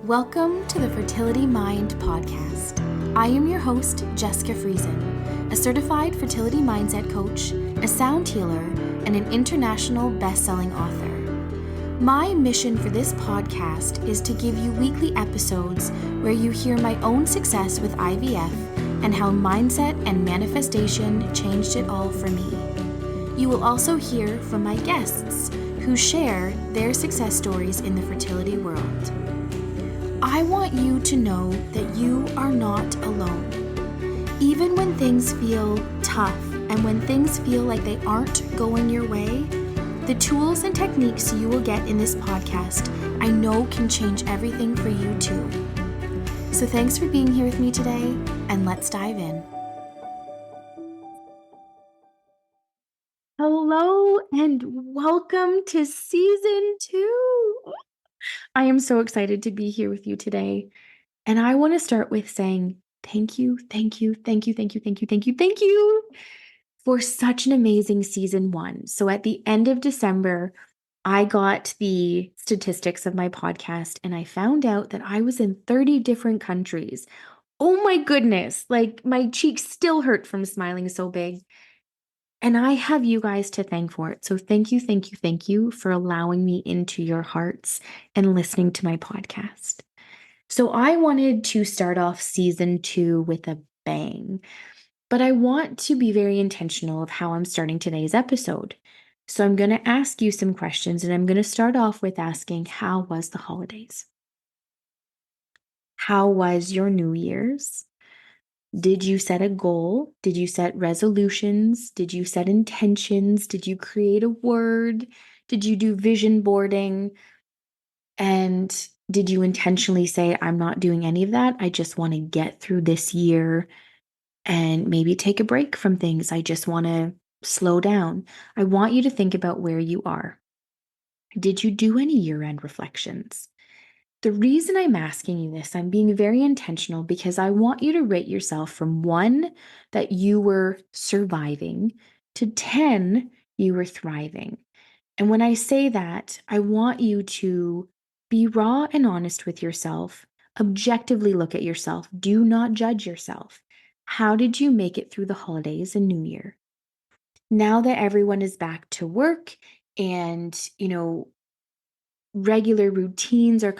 Welcome to the Fertility Mind podcast. I am your host, Jessica Friesen, a certified fertility mindset coach, a sound healer, and an international best-selling author. My mission for this podcast is to give you weekly episodes where you hear my own success with IVF and how mindset and manifestation changed it all for me. You will also hear from my guests who share their success stories in the fertility world. I want you to know that you are not alone. Even when things feel tough and when things feel like they aren't going your way, the tools and techniques you will get in this podcast, I know can change everything for you too. So thanks for being here with me today, and let's dive in. Hello and welcome to season 2. I am so excited to be here with you today. And I want to start with saying thank you for such an amazing season 1. So at the end of December, I got the statistics of my podcast and I found out that I was in 30 different countries. Oh my goodness, like my cheeks still hurt from smiling so big. And I have you guys to thank for it. So thank you for allowing me into your hearts and listening to my podcast. So I wanted to start off season 2 with a bang, but I want to be very intentional of how I'm starting today's episode. So I'm going to ask you some questions, and I'm going to start off with asking, how was the holidays? How was your New Year's? Did you set a goal? Did you set resolutions? Did you set intentions? Did you create a word? Did you do vision boarding? And did you intentionally say, I'm not doing any of that? I just want to get through this year and maybe take a break from things. I just want to slow down. I want you to think about where you are. Did you do any year-end reflections? The reason I'm asking you this, I'm being very intentional because I want you to rate yourself from 1, that you were surviving, to 10, you were thriving. And when I say that, I want you to be raw and honest with yourself. Objectively look at yourself. Do not judge yourself. How did you make it through the holidays and New Year? Now that everyone is back to work and, regular routines are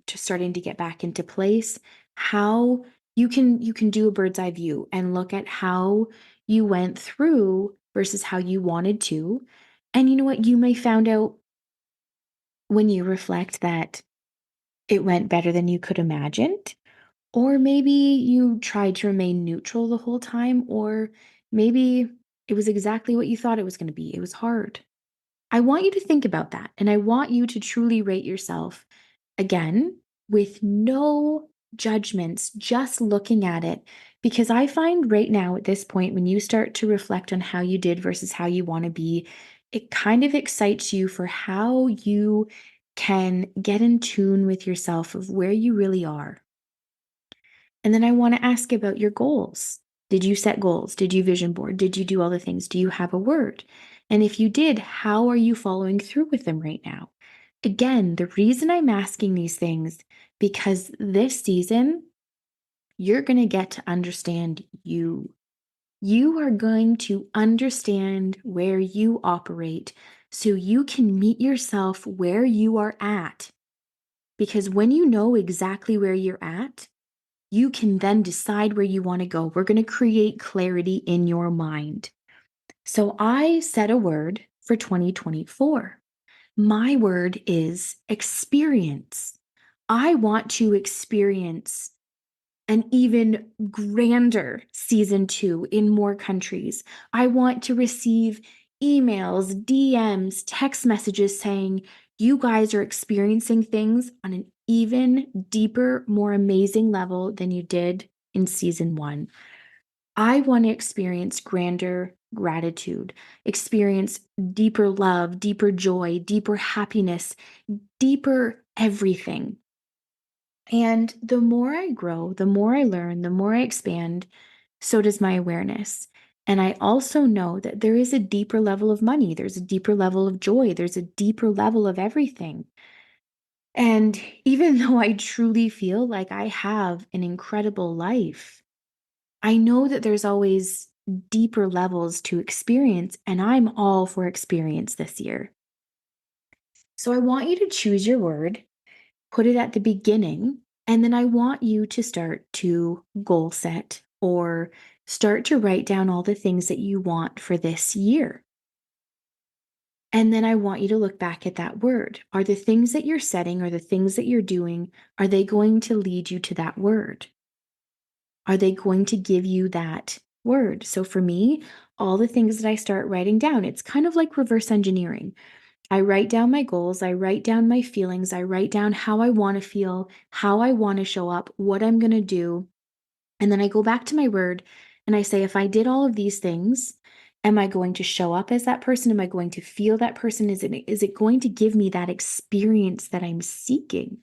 starting to get back into place, how you can do a bird's eye view and look at how you went through versus how you wanted to. And you know what? You may found out when you reflect that it went better than you could imagine, or maybe you tried to remain neutral the whole time, or maybe it was exactly what you thought it was going to be. It was hard. I want you to think about that, and I want you to truly rate yourself, again, with no judgments, just looking at it, because I find right now at this point, when you start to reflect on how you did versus how you want to be, it kind of excites you for how you can get in tune with yourself of where you really are. And then I want to ask about your goals. Did you set goals? Did you vision board? Did you do all the things? Do you have a word? And if you did, how are you following through with them right now? Again, the reason I'm asking these things, because this season, you're going to get to understand you. You are going to understand where you operate so you can meet yourself where you are at. Because when you know exactly where you're at, you can then decide where you want to go. We're going to create clarity in your mind. So I set a word for 2024. My word is experience. I want to experience an even grander season 2 in more countries. I want to receive emails, DMs, text messages saying, you guys are experiencing things on an even deeper, more amazing level than you did in season 1. I want to experience grander gratitude, experience deeper love, deeper joy, deeper happiness, deeper everything. And the more I grow, the more I learn, the more I expand, so does my awareness. And I also know that there is a deeper level of money, there's a deeper level of joy, there's a deeper level of everything. And even though I truly feel like I have an incredible life, I know that there's always deeper levels to experience, and I'm all for experience this year. So I want you to choose your word, put it at the beginning, and then I want you to start to goal set or start to write down all the things that you want for this year. And then I want you to look back at that word. Are the things that you're setting or the things that you're doing, are they going to lead you to that word? Are they going to give you that word? So for me, all the things that I start writing down, it's kind of like reverse engineering. I write down my goals, I write down my feelings, I write down how I want to feel, how I want to show up, what I'm going to do. And then I go back to my word and I say, if I did all of these things, am I going to show up as that person? Am I going to feel that person? Is it going to give me that experience that I'm seeking?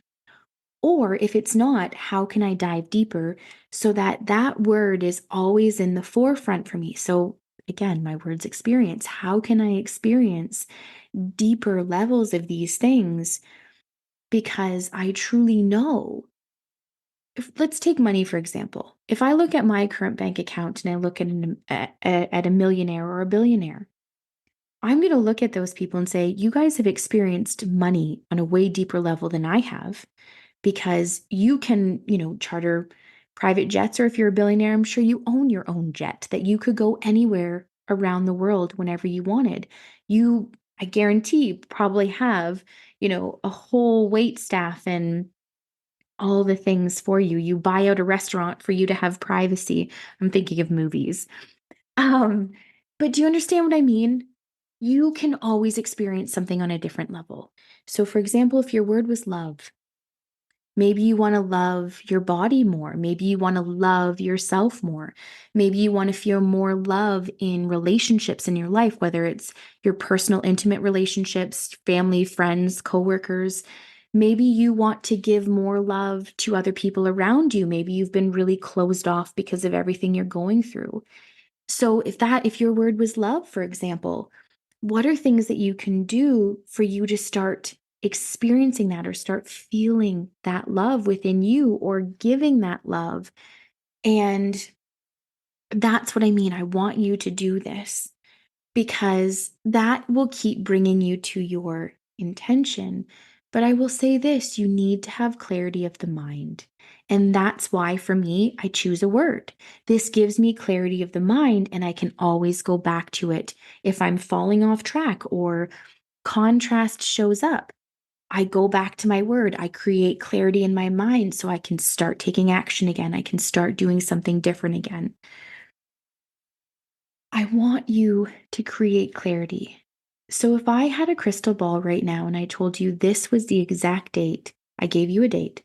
Or if it's not, how can I dive deeper so that that word is always in the forefront for me? So again, my word's experience. How can I experience deeper levels of these things? Because I truly know. Let's take money, for example. If I look at my current bank account and I look at a millionaire or a billionaire, I'm going to look at those people and say, you guys have experienced money on a way deeper level than I have because you can, charter private jets, or if you're a billionaire, I'm sure you own your own jet that you could go anywhere around the world whenever you wanted. You, I guarantee, probably have, a whole wait staff and all the things for you. You buy out a restaurant for you to have privacy. I'm thinking of movies. Um, but do you understand what I mean? You can always experience something on a different level. So, for example, if your word was love, maybe you want to love your body more. Maybe you want to love yourself more. Maybe you want to feel more love in relationships in your life, whether it's your personal, intimate relationships, family, friends, coworkers. Maybe you want to give more love to other people around you. Maybe you've been really closed off because of everything you're going through. So if your word was love, for example, what are things that you can do for you to start experiencing that or start feeling that love within you or giving that love? And that's what I mean. I want you to do this because that will keep bringing you to your intention. But I will say this, you need to have clarity of the mind. And that's why, for me, I choose a word. This gives me clarity of the mind, and I can always go back to it if I'm falling off track or contrast shows up. I go back to my word. I create clarity in my mind so I can start taking action again. I can start doing something different again. I want you to create clarity. So if I had a crystal ball right now and I told you this was the exact date, I gave you a date,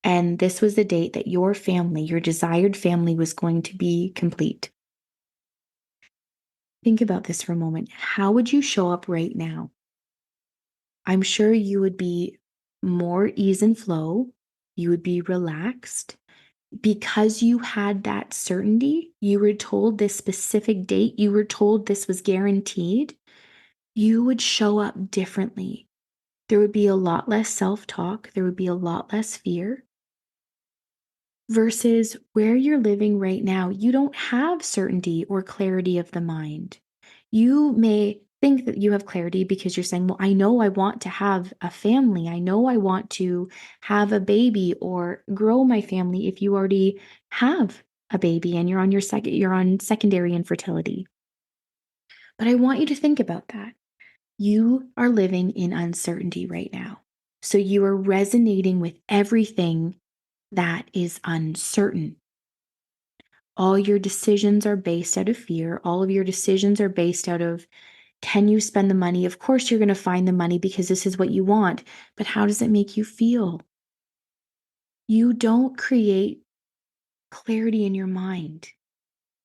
and this was the date that your family, your desired family, was going to be complete. Think about this for a moment. How would you show up right now? I'm sure you would be more ease and flow. You would be relaxed because you had that certainty. You were told this specific date. You were told this was guaranteed. You would show up differently. There would be a lot less self talk. There would be a lot less fear versus where you're living right now. You don't have certainty or clarity of the mind. You may think that you have clarity because you're saying, well, I know I want to have a family. I know I want to have a baby or grow my family if you already have a baby and you're on secondary infertility. But I want you to think about that. You are living in uncertainty right now. So you are resonating with everything that is uncertain. All your decisions are based out of fear. All of your decisions are based out of, can you spend the money? Of course, you're going to find the money because this is what you want. But how does it make you feel? You don't create clarity in your mind.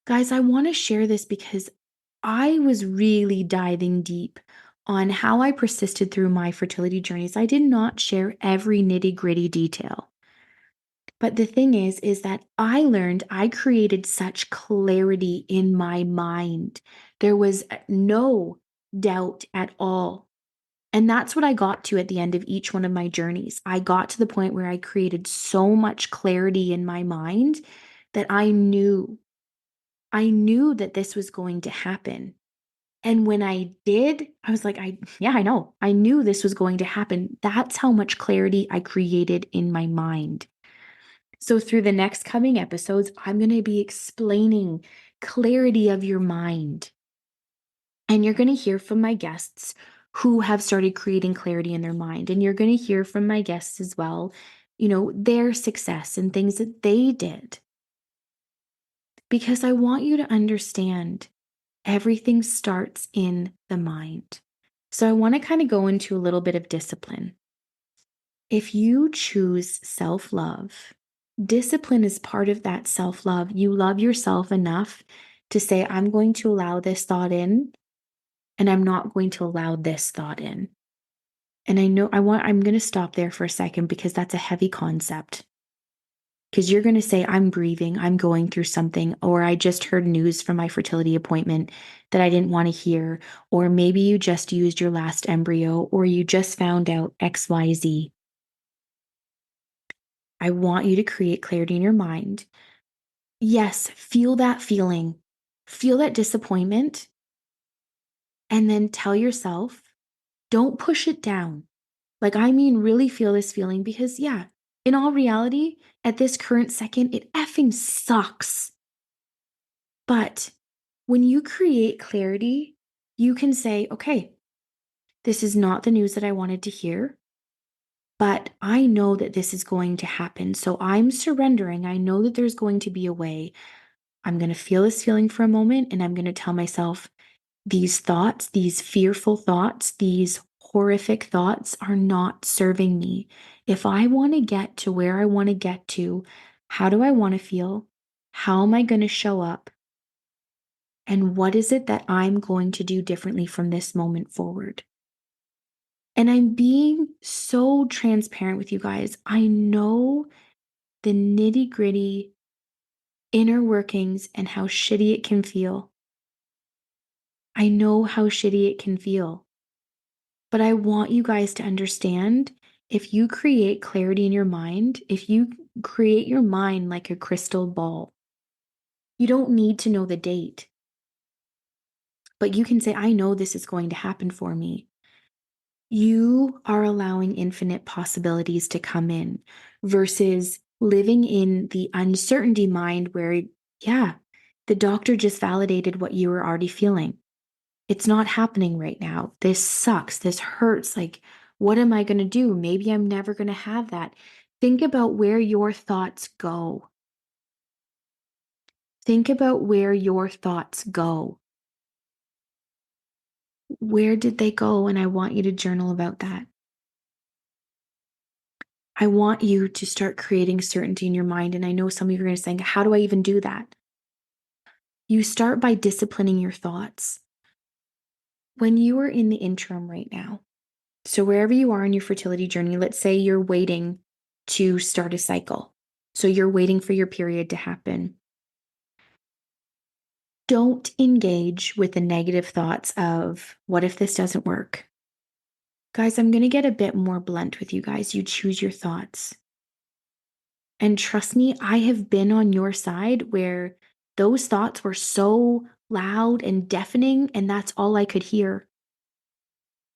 Guys, I want to share this because I was really diving deep on how I persisted through my fertility journeys. I did not share every nitty-gritty detail. But the thing is that I created such clarity in my mind. There was no doubt at all. And that's what I got to at the end of each one of my journeys. I got to the point where I created so much clarity in my mind that I knew that this was going to happen. And when I did, I was like, yeah, I know. I knew this was going to happen. That's how much clarity I created in my mind. So through the next coming episodes, I'm going to be explaining clarity of your mind. And you're going to hear from my guests who have started creating clarity in their mind. And you're going to hear from my guests as well, their success and things that they did. Because I want you to understand everything starts in the mind. So I want to kind of go into a little bit of discipline. If you choose self love, discipline is part of that self love. You love yourself enough to say, I'm going to allow this thought in, and I'm not going to allow this thought in. And I'm going to stop there for a second because that's a heavy concept. Because you're going to say, I'm grieving, I'm going through something, or I just heard news from my fertility appointment that I didn't want to hear, or maybe you just used your last embryo, or you just found out XYZ. I want you to create clarity in your mind. Yes, feel that feeling, feel that disappointment, and then tell yourself, don't push it down. Like, I mean, really feel this feeling because, yeah, in all reality, at this current second, it effing sucks. But when you create clarity, you can say, okay, this is not the news that I wanted to hear, but I know that this is going to happen. So I'm surrendering. I know that there's going to be a way. I'm going to feel this feeling for a moment, and I'm going to tell myself these thoughts, these fearful thoughts, these horrific thoughts are not serving me. If I want to get to where I want to get to, how do I want to feel? How am I going to show up? And what is it that I'm going to do differently from this moment forward? And I'm being so transparent with you guys. I know the nitty gritty inner workings and how shitty it can feel. I know how shitty it can feel. But I want you guys to understand, if you create clarity in your mind, if you create your mind like a crystal ball, you don't need to know the date. But you can say, I know this is going to happen for me. You are allowing infinite possibilities to come in versus living in the uncertainty mind where, yeah, the doctor just validated what you were already feeling. It's not happening right now. This sucks. This hurts. Like, what am I going to do? Maybe I'm never going to have that. Think about where your thoughts go. Think about where your thoughts go. Where did they go? And I want you to journal about that. I want you to start creating certainty in your mind. And I know some of you are going to say, how do I even do that? You start by disciplining your thoughts. When you are in the interim right now, so wherever you are in your fertility journey, let's say you're waiting to start a cycle. So you're waiting for your period to happen. Don't engage with the negative thoughts of, what if this doesn't work? Guys, I'm going to get a bit more blunt with you guys. You choose your thoughts. And trust me, I have been on your side where those thoughts were so loud and deafening, and that's all I could hear.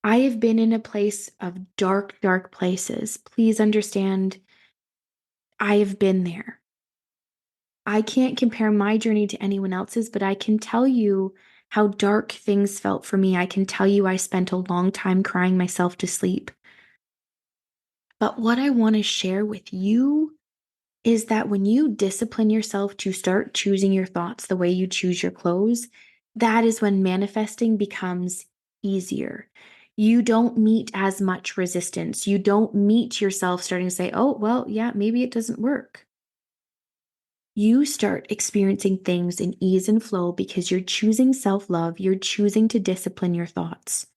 I have been in a place of dark, dark places. Please understand, I have been there. I can't compare my journey to anyone else's, but I can tell you how dark things felt for me. I can tell you I spent a long time crying myself to sleep. But what I want to share with you is that when you discipline yourself to start choosing your thoughts the way you choose your clothes, that is when manifesting becomes easier. You don't meet as much resistance. You don't meet yourself starting to say, oh, well, yeah, maybe it doesn't work. You start experiencing things in ease and flow because you're choosing self love, you're choosing to discipline your thoughts.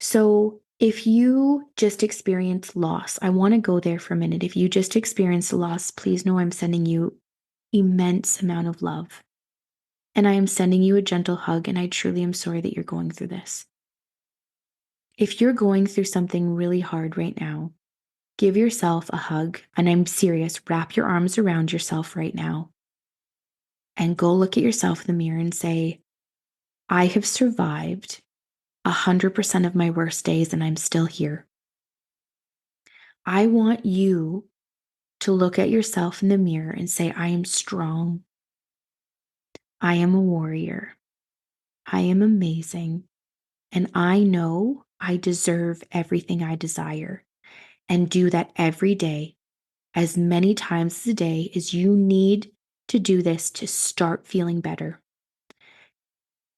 So, if you just experience loss, I want to go there for a minute. If you just experience loss, please know I'm sending you immense amount of love. And I am sending you a gentle hug, and I truly am sorry that you're going through this. If you're going through something really hard right now, give yourself a hug. And I'm serious, wrap your arms around yourself right now and go look at yourself in the mirror and say, I have survived 100% of my worst days and I'm still here. I want you to look at yourself in the mirror and say, I am strong. I am a warrior. I am amazing. And I know I deserve everything I desire. And do that every day, as many times as a day as you need to do this to start feeling better.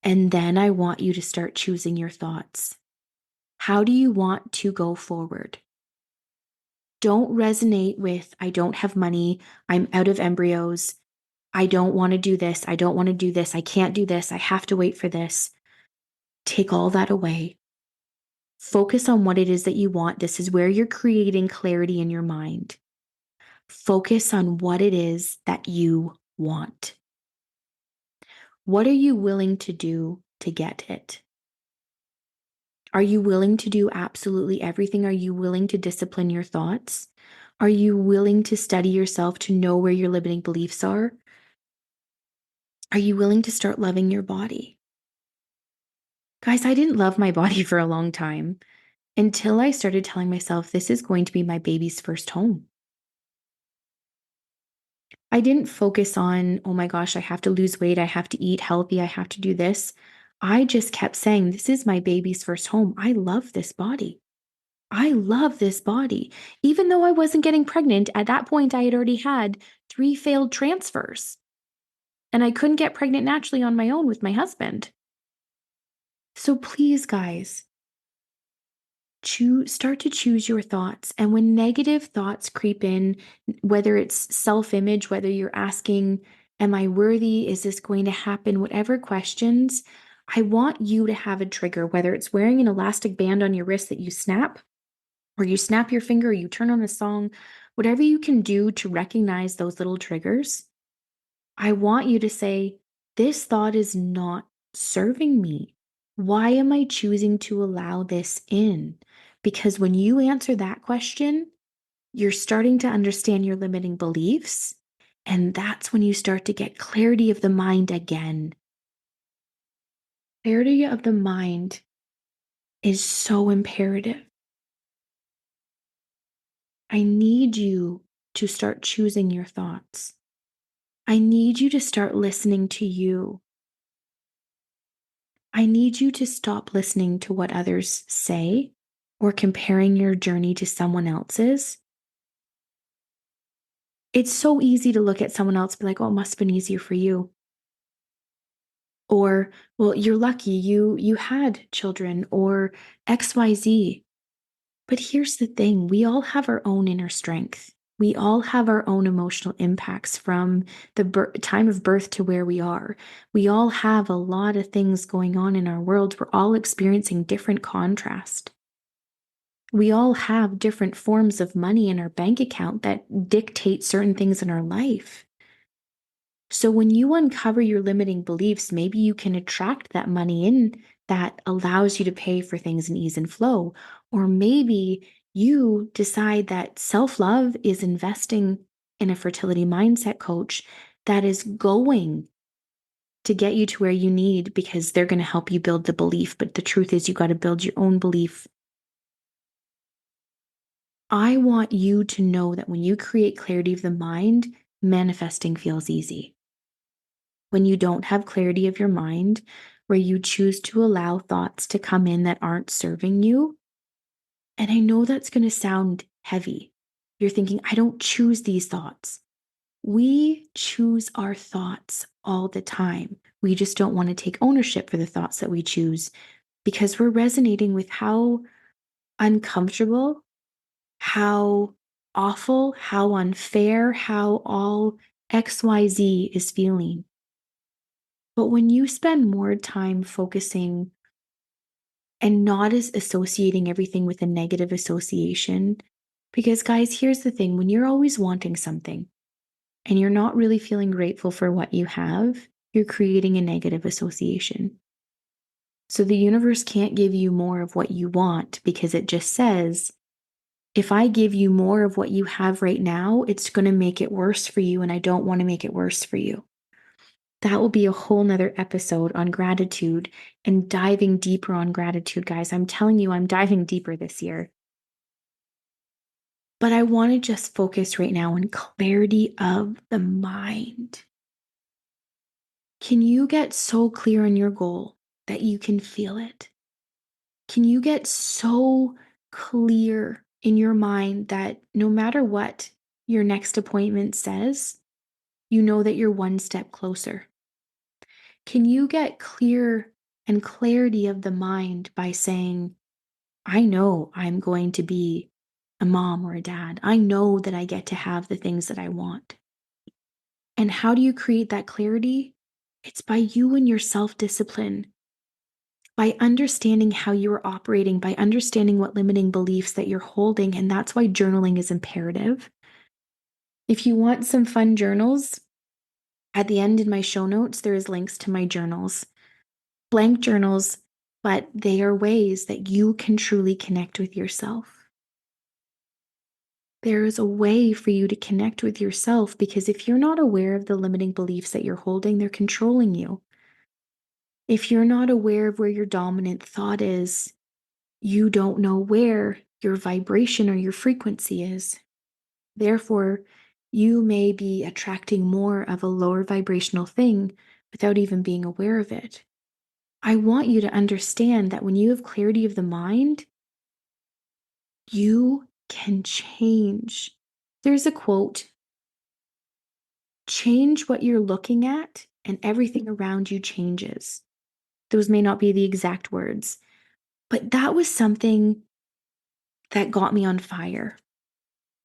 And then I want you to start choosing your thoughts. How do you want to go forward? Don't resonate with, I don't have money, I'm out of embryos, I don't want to do this, I don't want to do this, I can't do this, I have to wait for this. Take all that away. Focus on what it is that you want. This is where you're creating clarity in your mind. Focus on what it is that you want. What are you willing to do to get it? Are you willing to do absolutely everything? Are you willing to discipline your thoughts? Are you willing to study yourself to know where your limiting beliefs are? Are you willing to start loving your body? Guys, I didn't love my body for a long time until I started telling myself this is going to be my baby's first home. I didn't focus on, oh my gosh, I have to lose weight, I have to eat healthy, I have to do this. I just kept saying, this is my baby's first home. I love this body. I love this body. Even though I wasn't getting pregnant, at that point, I had already had 3 failed transfers. And I couldn't get pregnant naturally on my own with my husband. So please, guys, start to choose your thoughts. And when negative thoughts creep in, whether it's self-image, whether you're asking, am I worthy? Is this going to happen? Whatever questions, I want you to have a trigger, whether it's wearing an elastic band on your wrist that you snap, or you snap your finger, or you turn on a song, whatever you can do to recognize those little triggers. I want you to say, this thought is not serving me. Why am I choosing to allow this in? Because when you answer that question, you're starting to understand your limiting beliefs. And that's when you start to get clarity of the mind again. Clarity of the mind is so imperative. I need you to start choosing your thoughts. I need you to start listening to you. I need you to stop listening to what others say or comparing your journey to someone else's. It's so easy to look at someone else and be like, oh, it must have been easier for you. Or, well, you're lucky you had children, or XYZ. But here's the thing, we all have our own inner strength. We all have our own emotional impacts from the time of birth to where we are. We all have a lot of things going on in our world. We're all experiencing different contrast. We all have different forms of money in our bank account that dictate certain things in our life. So when you uncover your limiting beliefs, maybe you can attract that money in that allows you to pay for things in ease and flow. Or maybe you decide that self-love is investing in a fertility mindset coach that is going to get you to where you need, because they're going to help you build the belief. But the truth is, you got to build your own belief. I want you to know that when you create clarity of the mind, manifesting feels easy. When you don't have clarity of your mind, where you choose to allow thoughts to come in that aren't serving you, and I know that's going to sound heavy. You're thinking, I don't choose these thoughts. We choose our thoughts all the time. We just don't want to take ownership for the thoughts that we choose because we're resonating with how uncomfortable, how awful, how unfair, how all XYZ is feeling. But when you spend more time focusing and not as associating everything with a negative association, because guys, here's the thing, when you're always wanting something and you're not really feeling grateful for what you have, you're creating a negative association. So the universe can't give you more of what you want because it just says, if I give you more of what you have right now, it's going to make it worse for you. And I don't want to make it worse for you. That will be a whole nother episode on gratitude and diving deeper on gratitude, guys. I'm telling you, I'm diving deeper this year. But I want to just focus right now on clarity of the mind. Can you get so clear on your goal that you can feel it? Can you get so clear in your mind that no matter what your next appointment says, you know that you're one step closer? Can you get clear and clarity of the mind by saying, I know I'm going to be a mom or a dad. I know that I get to have the things that I want. And how do you create that clarity? It's by you and your self discipline, by understanding how you are operating, by understanding what limiting beliefs that you're holding. And that's why journaling is imperative. If you want some fun journals, at the end in my show notes, there is links to my journals, blank journals, but they are ways that you can truly connect with yourself. There is a way for you to connect with yourself because if you're not aware of the limiting beliefs that you're holding, they're controlling you. If you're not aware of where your dominant thought is, you don't know where your vibration or your frequency is. Therefore, you may be attracting more of a lower vibrational thing without even being aware of it. I want you to understand that when you have clarity of the mind, you can change. There's a quote: change what you're looking at, and everything around you changes. Those may not be the exact words, but that was something that got me on fire.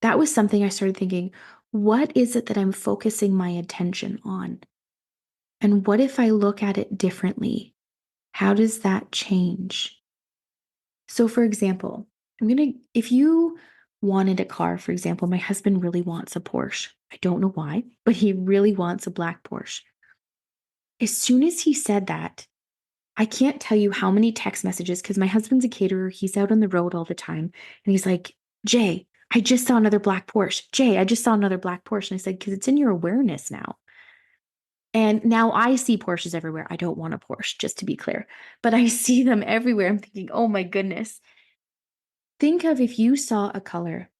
That was something I started thinking, what is it that I'm focusing my attention on? And what if I look at it differently? How does that change? So, for example, if you wanted a car, for example, my husband really wants a Porsche. I don't know why, but he really wants a black Porsche. As soon as he said that, I can't tell you how many text messages, because my husband's a caterer. He's out on the road all the time. And he's like, Jay, I just saw another black Porsche. Jay, I just saw another black Porsche. And I said, because it's in your awareness now. And now I see Porsches everywhere. I don't want a Porsche, just to be clear, but I see them everywhere. I'm thinking, oh my goodness. Think of if you saw a color.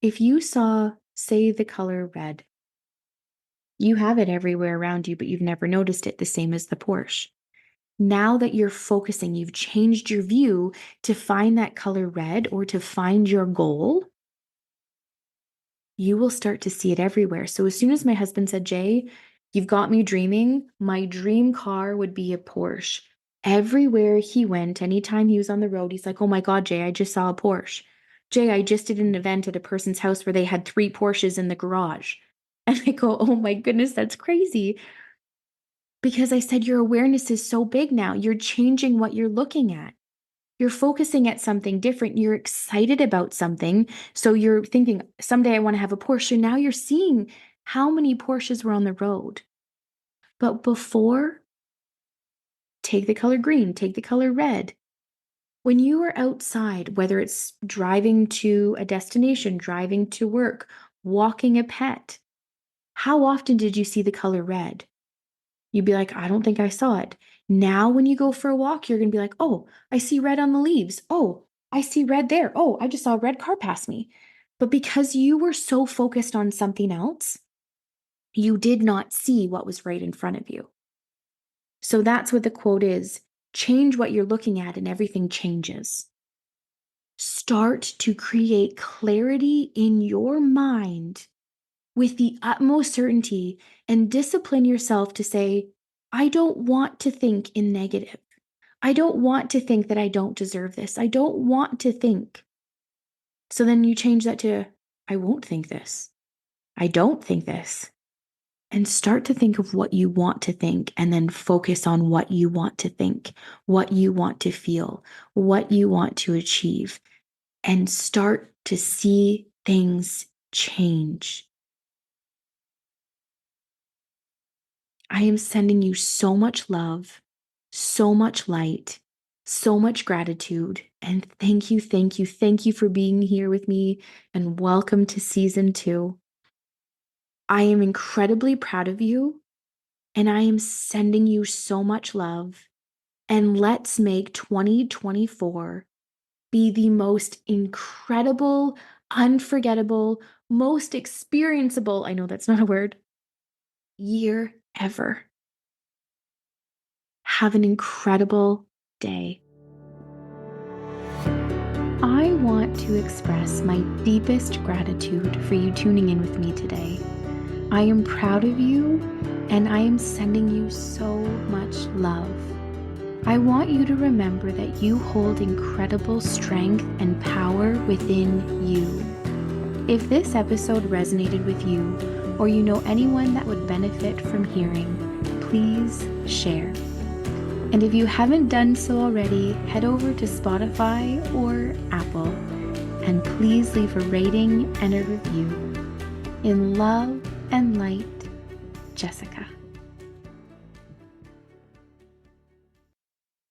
If you saw, say, the color red, you have it everywhere around you, but you've never noticed it, the same as the Porsche. Now that you're focusing, you've changed your view to find that color red or to find your goal, you will start to see it everywhere. So as soon as my husband said, Jay, you've got me dreaming, my dream car would be a Porsche. Everywhere he went, anytime he was on the road, he's like, oh my God, Jay, I just saw a Porsche. Jay, I just did an event at a person's house where they had 3 Porsches in the garage. And I go, oh my goodness, that's crazy. Because I said, your awareness is so big now. You're changing what you're looking at. You're focusing at something different. You're excited about something. So you're thinking, someday I want to have a Porsche. Now you're seeing how many Porsches were on the road. But before, take the color green, take the color red. When you are outside, whether it's driving to a destination, driving to work, walking a pet, how often did you see the color red? You'd be like, I don't think I saw it. Now, when you go for a walk, you're going to be like, oh, I see red on the leaves. Oh, I see red there. Oh, I just saw a red car pass me. But because you were so focused on something else, you did not see what was right in front of you. So that's what the quote is: change what you're looking at, and everything changes. Start to create clarity in your mind with the utmost certainty and discipline yourself to say, I don't want to think in negative. I don't want to think that I don't deserve this. I don't want to think. So then you change that to, I won't think this. I don't think this. And start to think of what you want to think and then focus on what you want to think, what you want to feel, what you want to achieve, and start to see things change. I am sending you so much love, so much light, so much gratitude. And thank you for being here with me. And welcome to season 2. I am incredibly proud of you, and I am sending you so much love. And let's make 2024 be the most incredible, unforgettable, most experienceable, I know that's not a word, year ever. Have an incredible day. I want to express my deepest gratitude for you tuning in with me today. I am proud of you, and I am sending you so much love. I want you to remember that you hold incredible strength and power within you. If this episode resonated with you, or you know anyone that would benefit from hearing, please share. And if you haven't done so already, head over to Spotify or Apple, and please leave a rating and a review. In love and light, Jessica.